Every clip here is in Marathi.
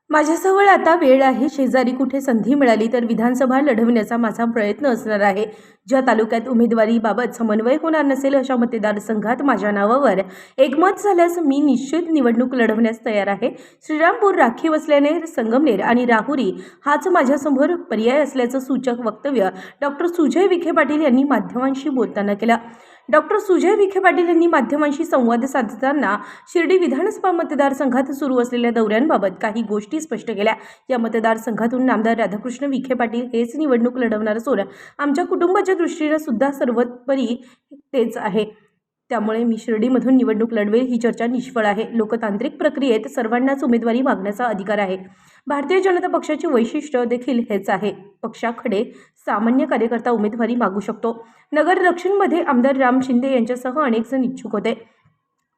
माझ्याजवळ आता वेळ आहे. शेजारी कुठे संधी मिळाली तर विधानसभा लढवण्याचा माझा प्रयत्न असणार आहे. ज्या तालुक्यात उमेदवारीबाबत समन्वय होणार नसेल अशा मतदारसंघात माझ्या नावावर एकमत झाल्यास मी निश्चित निवडणूक लढवण्यास तयार आहे. श्रीरामपूर राखीव असल्याने संगमनेर आणि राहुरी हाच माझ्यासमोर पर्याय असल्याचं सूचक वक्तव्य डॉक्टर सुजय विखे पाटील यांनी माध्यमांशी बोलताना केलं. डॉक्टर सुजय विखे पाटील यांनी माध्यमांशी संवाद साधताना शिर्डी विधानसभा मतदारसंघात सुरू असलेल्या दौऱ्यांबाबत काही गोष्टी स्पष्ट केल्या. या मतदारसंघातून नामदार राधाकृष्ण विखे पाटील हेच निवडणूक लढवणार असून आमच्या कुटुंबाच्या दृष्टीने सुद्धा सर्वोपरी तेच आहे. त्यामुळे मी शिर्डीमधून निवडणूक लढवेल ही चर्चा निष्फळ आहे. लोकतांत्रिक प्रक्रियेत सर्वांनाच उमेदवारी मागण्याचा अधिकार आहे. भारतीय जनता पक्षाचे वैशिष्ट्य देखील हेच आहे. पक्षाकडे सामान्य कार्यकर्ता उमेदवारी मागू शकतो. नगर दक्षिणमध्ये आमदार राम शिंदे यांच्यासह अनेक जण इच्छुक होते.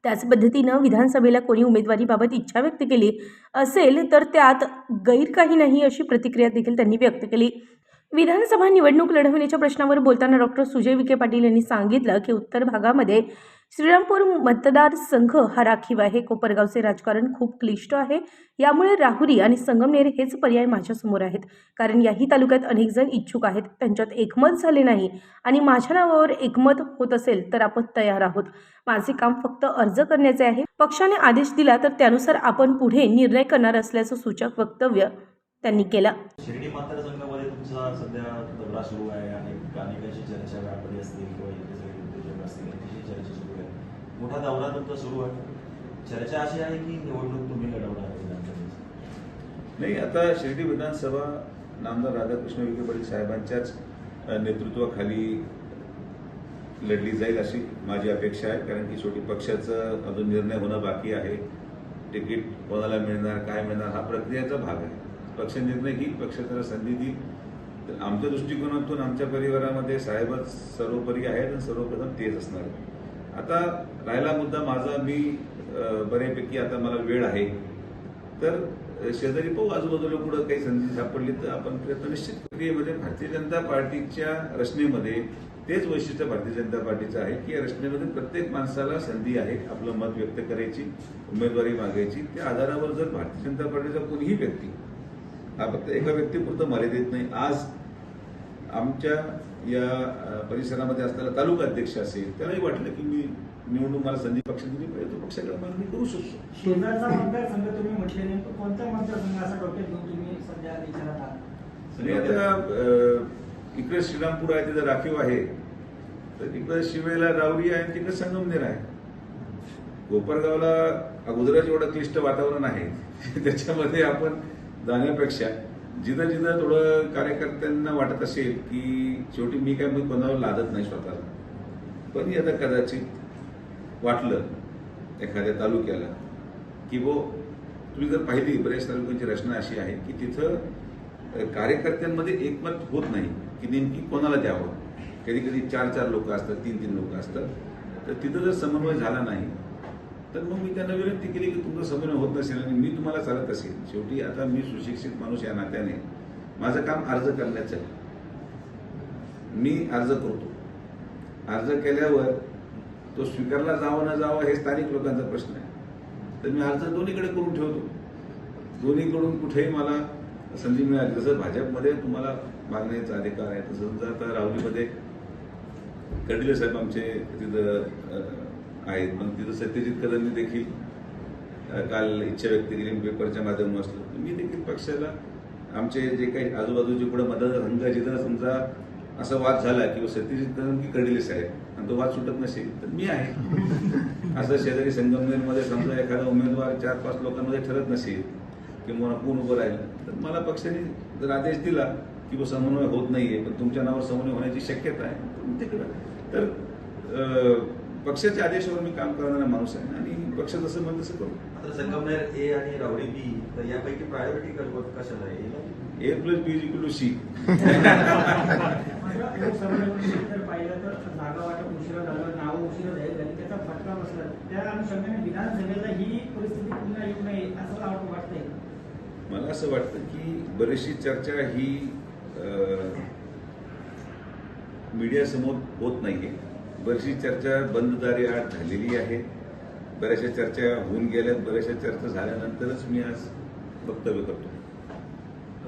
त्याच पद्धतीनं विधानसभेला कोणी उमेदवारीबाबत इच्छा व्यक्त केली असेल तर त्यात गैर काही नाही अशी प्रतिक्रिया देखील त्यांनी व्यक्त केली. विधानसभा निवडणूक लढवण्याच्या प्रश्नावर बोलताना डॉक्टर सुजय विखे पाटील यांनी सांगितलं की उत्तर भागामध्ये श्रीरामपूर मतदारसंघ हा राखीव आहे. कोपरगावचे राजकारण खूप क्लिष्ट आहे. यामुळे राहुरी आणि संगमनेर हेच पर्याय माझ्यासमोर आहेत. कारण याही तालुक्यात अनेक जण इच्छुक आहेत. त्यांच्यात एकमत झाले नाही आणि माझ्या नावावर एकमत होत असेल तर आपण तयार आहोत. माझे काम फक्त अर्ज करण्याचे आहे. पक्षाने आदेश दिला तर त्यानुसार आपण पुढे निर्णय करणार असल्याचं सूचक वक्तव्य त्यांनी केलं. शिर्डी मतदारसंघामध्ये तुमचा सध्या दौरा सुरू आहे आणि अनेकांशी चर्चा व्यापारी असतील किंवा इथे सगळे उद्योजक असतील यांच्याशी चर्चा सुरू आहे. मोठा दौरा तुमचा सुरू आहे. चर्चा अशी आहे की निवडणूक तुम्ही लढवणार आहे विधानसभेची? नाही, आता शिर्डी विधानसभा नामदार राधाकृष्ण विखे पाटील साहेबांच्याच नेतृत्वाखाली लढली जाईल अशी माझी अपेक्षा आहे. कारण की शेवटी पक्षाचं अजून निर्णय होणं बाकी आहे. तिकीट कोणाला मिळणार, काय मिळणार हा प्रक्रियेचा भाग आहे. पक्ष निर्णय घेईल, पक्ष त्याला संधी देईल. तर आमच्या दृष्टिकोनातून आमच्या परिवारामध्ये साहेबच सर्वोपरी आहेत आणि सर्वप्रथम तेच असणार आहे. आता राहिला मुद्दा माझा, मी बऱ्यापैकी आता मला वेळ आहे तर शेजारी पाहू आजूबाजूला कुठं काही संधी सापडली तर आपण प्रयत्न निश्चित प्रक्रियेमध्ये भारतीय जनता पार्टीच्या रचनेमध्ये तेच वैशिष्ट्य भारतीय जनता पार्टीचं आहे की या रचनेमध्ये प्रत्येक माणसाला संधी आहे आपलं मत व्यक्त करायची, उमेदवारी मागायची. त्या आधारावर जर भारतीय जनता पार्टीचा कोणीही व्यक्ती हा फक्त एका व्यक्तीपुरतं मर्यादित नाही, आज आमच्या या परिसरामध्ये असलेला तालुका अध्यक्ष असेल त्यालाही वाटलं की मी निवडून मला संधी पक्ष दिली पाहिजे तो पक्षाकडे मागणी करू शकतो. शेजारचा मतदारसंघ तुम्ही म्हटले नाही, कोणता मतदारसंघ असा डोक्यात घेऊन तुम्ही सध्या विचारात आहात? आणि आता इकडे श्रीरामपूर आहे तिथं राखीव आहे, तर तिकडे शिवेला रावरी आहे आणि तिकडे संगमनेर आहे. कोपरगावला अगोदरच एवढं क्लिष्ट वातावरण आहे त्याच्यामध्ये आपण जाण्यापेक्षा जिथं जिथं थोडं कार्यकर्त्यांना वाटत असेल की शेवटी मी काय कोणावर लादत नाही स्वतःला, पण आता कदाचित वाटलं एखाद्या तालुक्याला की तुम्ही जर पाहिली बऱ्याच तालुक्यांची रचना अशी आहे की तिथं कार्यकर्त्यांमध्ये एकमत होत नाही की नेमकी कोणाला द्यावं. कधी कधी 4 लोक असतात, 3 लोक असतात. तर तिथं जर समन्वय झाला नाही तर मग मी त्यांना विनंती केली की तुमचा समन्वय होत नसेल आणि मी तुम्हाला चालत असेल. शेवटी आता मी सुशिक्षित माणूस या नात्याने माझं काम अर्ज करण्याचं आहे. मी अर्ज करतो. अर्ज केल्यावर तो स्वीकारला जावं न जावं हे स्थानिक लोकांचा प्रश्न आहे. तर मी अर्ज दोन्हीकडे करून ठेवतो. दोन्हीकडून कुठेही मला संधी मिळाली, जसं भाजपमध्ये तुम्हाला मागण्याचा अधिकार आहे तसं समजा आता राहुरीमध्ये कर्डिले साहेब आमचे तिथं आहेत, पण तिथं सत्यजित कदमनी देखील काल इच्छा व्यक्त केली पेपरच्या माध्यमातून असलं. मी देखील पक्षाला आमचे जे काही आजूबाजूचे पुढे मतदारसंघ जिथं समजा असा वाद झाला किंवा सत्यजित कदम की कर्डिले साहेब आणि तो वाद सुटत नसेल तर मी आहे. असं शेजारी संगमनेरमध्ये समजा एखादा उमेदवार 4-5 लोकांमध्ये ठरत नसेल किंवा कोण उभं राहिलं तर मला पक्षाने जर आदेश दिला की समन्वय होत नाहीये पण तुमच्या नावावर समन्वय होण्याची शक्यता आहे तिकडं, तर पक्षाच्या आदेशावर मी काम करणारा माणूस आहे आणि पक्ष जसं म्हणत तसं करू. आता संगमनेर ए आणि राहुरी बी, तर यापैकी प्रायोरिटी कशाला आहे? A + B = C. जर पाहिलं तर जागा वाटप उशिरा झालं, नावं उशिरा जाहीर झाली, त्याचा फटका बसला. त्या अनुषंगाने विधानसभेला ही परिस्थिती पुन्हा येऊ नये असं वाटतंय. मला असं वाटतं की बरीचशी चर्चा ही मीडियासमोर होत नाहीये. बरीचशी चर्चा बंद दारी आड झालेली आहे. बऱ्याचशा चर्चा होऊन गेल्यात. बऱ्याचशा चर्चा झाल्यानंतरच मी आज वक्तव्य करतो.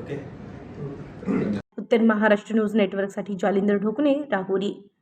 ओके. उत्तर महाराष्ट्र न्यूज नेटवर्कसाठी जालिंदर ढोकणे, राहुरी.